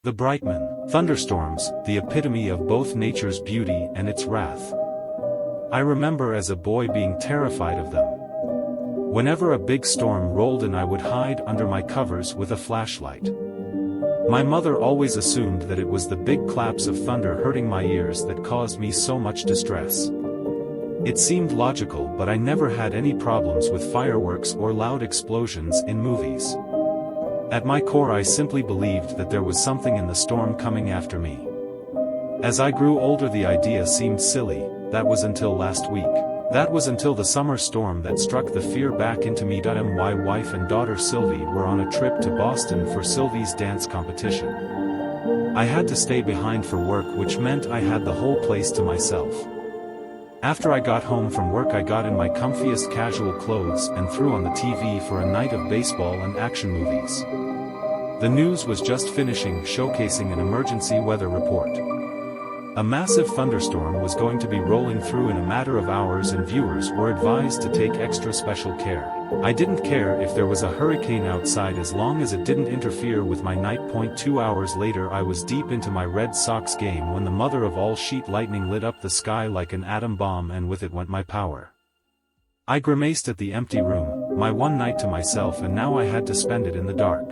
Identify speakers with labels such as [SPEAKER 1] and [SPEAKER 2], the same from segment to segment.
[SPEAKER 1] The Brightman. Thunderstorms, the epitome of both nature's beauty and its wrath. I remember as a boy being terrified of them. Whenever a big storm rolled in, I would hide under my covers with a flashlight. My mother always assumed that it was the big claps of thunder hurting my ears that caused me so much distress. It seemed logical, but I never had any problems with fireworks or loud explosions in movies. At my core, I simply believed that there was something in the storm coming after me. As I grew older, the idea seemed silly. That was until last week. That was until the summer storm that struck the fear back into me. My wife and daughter Sylvie were on a trip to Boston for Sylvie's dance competition. I had to stay behind for work, which meant I had the whole place to myself. After I got home from work, I got in my comfiest casual clothes and threw on the TV for a night of baseball and action movies. The news was just finishing showcasing an emergency weather report. A massive thunderstorm was going to be rolling through in a matter of hours, and viewers were advised to take extra special care. I didn't care if there was a hurricane outside as long as it didn't interfere with my night. 2 hours later, I was deep into my Red Sox game when the mother of all sheet lightning lit up the sky like an atom bomb, and with it went my power. I grimaced at the empty room, my one night to myself, and now I had to spend it in the dark.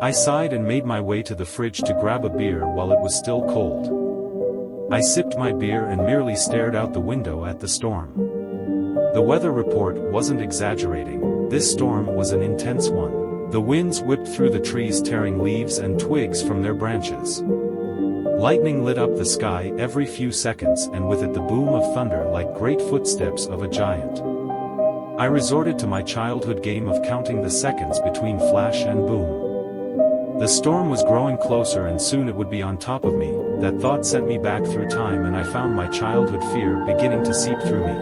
[SPEAKER 1] I sighed and made my way to the fridge to grab a beer while it was still cold. I sipped my beer and merely stared out the window at the storm. The weather report wasn't exaggerating. This storm was an intense one. The winds whipped through the trees, tearing leaves and twigs from their branches. Lightning lit up the sky every few seconds, and with it the boom of thunder like great footsteps of a giant. I resorted to my childhood game of counting the seconds between flash and boom. The storm was growing closer, and soon it would be on top of me. That thought sent me back through time, and I found my childhood fear beginning to seep through me.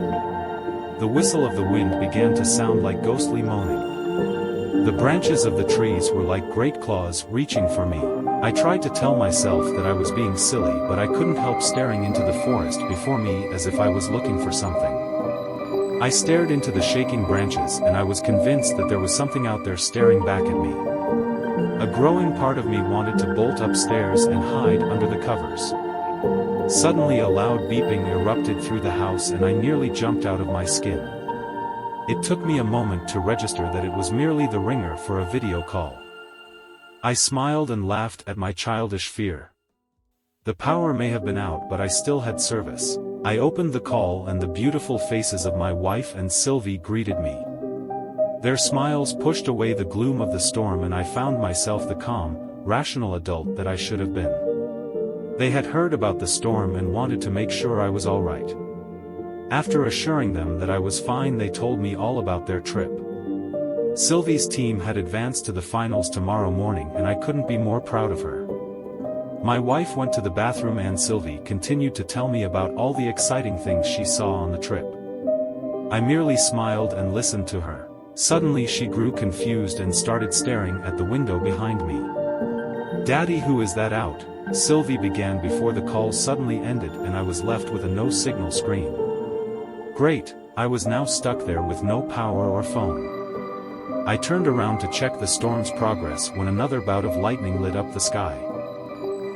[SPEAKER 1] The whistle of the wind began to sound like ghostly moaning. The branches of the trees were like great claws reaching for me. I tried to tell myself that I was being silly, but I couldn't help staring into the forest before me as if I was looking for something. I stared into the shaking branches, and I was convinced that there was something out there staring back at me. A growing part of me wanted to bolt upstairs and hide under the covers. Suddenly a loud beeping erupted through the house, and I nearly jumped out of my skin. It took me a moment to register that it was merely the ringer for a video call. I smiled and laughed at my childish fear. The power may have been out, but I still had service. I opened the call, and the beautiful faces of my wife and Sylvie greeted me. Their smiles pushed away the gloom of the storm, and I found myself the calm, rational adult that I should have been. They had heard about the storm and wanted to make sure I was all right. After assuring them that I was fine, they told me all about their trip. Sylvie's team had advanced to the finals tomorrow morning, and I couldn't be more proud of her. My wife went to the bathroom, and Sylvie continued to tell me about all the exciting things she saw on the trip. I merely smiled and listened to her. Suddenly she grew confused and started staring at the window behind me. "Daddy, who is that out?" Sylvie began before the call suddenly ended, and I was left with a no-signal screen. Great, I was now stuck there with no power or phone. I turned around to check the storm's progress when another bout of lightning lit up the sky.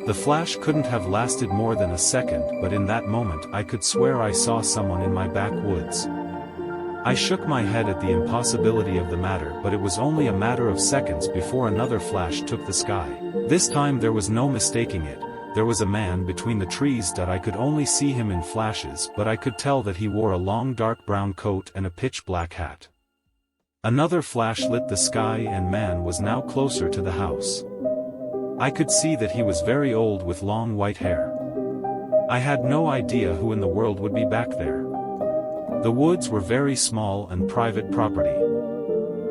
[SPEAKER 1] The flash couldn't have lasted more than a second, but in that moment I could swear I saw someone in my backwoods. I shook my head at the impossibility of the matter, but it was only a matter of seconds before another flash took the sky. This time there was no mistaking it. There was a man between the trees. I could only see him in flashes, but I could tell that he wore a long dark brown coat and a pitch black hat. Another flash lit the sky, and man was now closer to the house. I could see that he was very old with long white hair. I had no idea who in the world would be back there. The woods were very small and private property.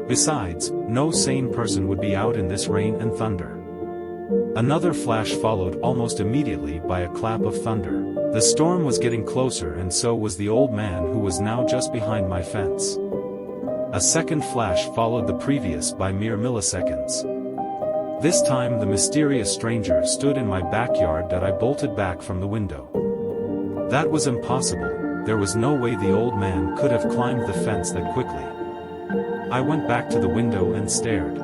[SPEAKER 1] Besides, no sane person would be out in this rain and thunder. Another flash followed almost immediately by a clap of thunder. The storm was getting closer, and so was the old man who was now just behind my fence. A second flash followed the previous by mere milliseconds. This time the mysterious stranger stood in my backyard. I bolted back from the window. That was impossible. There was no way the old man could have climbed the fence that quickly. I went back to the window and stared.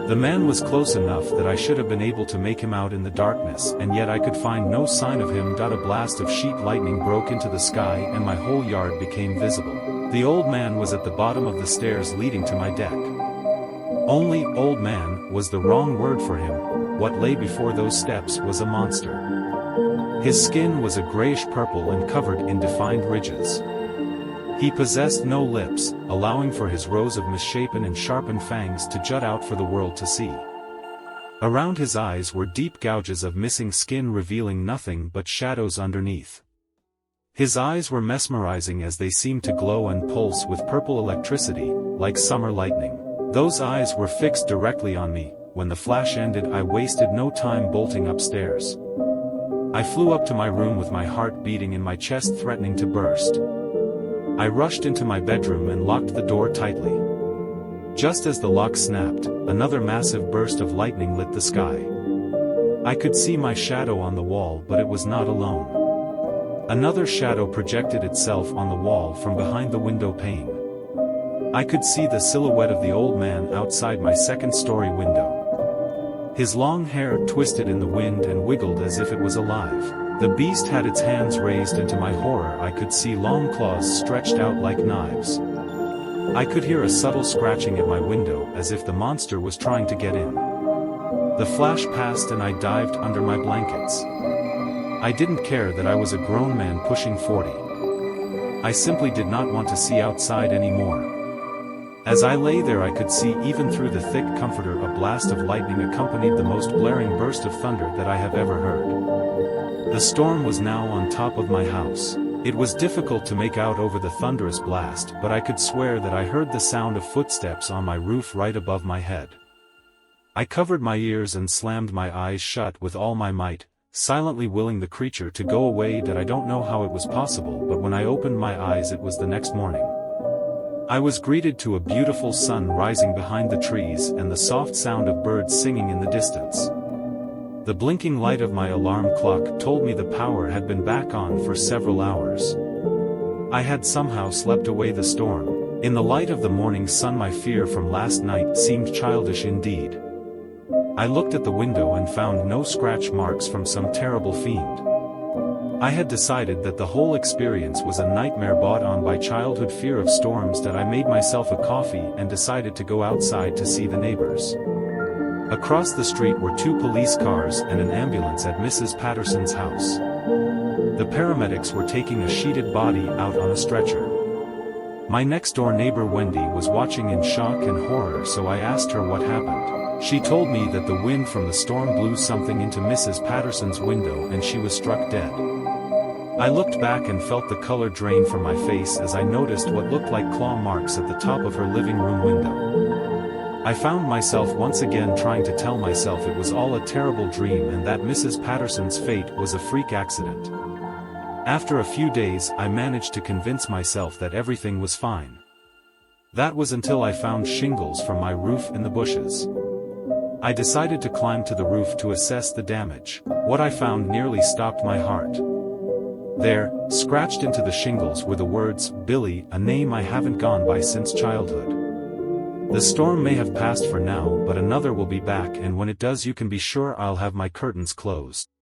[SPEAKER 1] The man was close enough that I should have been able to make him out in the darkness, and yet I could find no sign of him. A blast of sheet lightning broke into the sky and my whole yard became visible. The old man was at the bottom of the stairs leading to my deck. Only old man was the wrong word for him. What lay before those steps was a monster. His skin was a grayish-purple and covered in defined ridges. He possessed no lips, allowing for his rows of misshapen and sharpened fangs to jut out for the world to see. Around his eyes were deep gouges of missing skin revealing nothing but shadows underneath. His eyes were mesmerizing as they seemed to glow and pulse with purple electricity, like summer lightning. Those eyes were fixed directly on me. When the flash ended, I wasted no time bolting upstairs. I flew up to my room with my heart beating in my chest, threatening to burst. I rushed into my bedroom and locked the door tightly. Just as the lock snapped, another massive burst of lightning lit the sky. I could see my shadow on the wall, but it was not alone. Another shadow projected itself on the wall from behind the window pane. I could see the silhouette of the old man outside my second-story window. His long hair twisted in the wind and wiggled as if it was alive. The beast had its hands raised, and to my horror I could see long claws stretched out like knives. I could hear a subtle scratching at my window, as if the monster was trying to get in. The flash passed and I dived under my blankets. I didn't care that I was a grown man pushing 40. I simply did not want to see outside anymore. As I lay there, I could see even through the thick comforter a blast of lightning accompanied the most blaring burst of thunder that I have ever heard. The storm was now on top of my house. It was difficult to make out over the thunderous blast, but I could swear that I heard the sound of footsteps on my roof right above my head. I covered my ears and slammed my eyes shut with all my might, silently willing the creature to go away. That I don't know how it was possible, but when I opened my eyes it was the next morning. I was greeted to a beautiful sun rising behind the trees and the soft sound of birds singing in the distance. The blinking light of my alarm clock told me the power had been back on for several hours. I had somehow slept away the storm. In the light of the morning sun, my fear from last night seemed childish indeed. I looked at the window and found no scratch marks from some terrible fiend. I had decided that the whole experience was a nightmare brought on by childhood fear of storms. That I made myself a coffee and decided to go outside to see the neighbors. Across the street were 2 police cars and an ambulance at Mrs. Patterson's house. The paramedics were taking a sheeted body out on a stretcher. My next-door neighbor Wendy was watching in shock and horror, so I asked her what happened. She told me that the wind from the storm blew something into Mrs. Patterson's window and she was struck dead. I looked back and felt the color drain from my face as I noticed what looked like claw marks at the top of her living room window. I found myself once again trying to tell myself it was all a terrible dream and that Mrs. Patterson's fate was a freak accident. After a few days, I managed to convince myself that everything was fine. That was until I found shingles from my roof in the bushes. I decided to climb to the roof to assess the damage. What I found nearly stopped my heart. There, scratched into the shingles, were the words, Billy, a name I haven't gone by since childhood. The storm may have passed for now, but another will be back, and when it does you can be sure I'll have my curtains closed.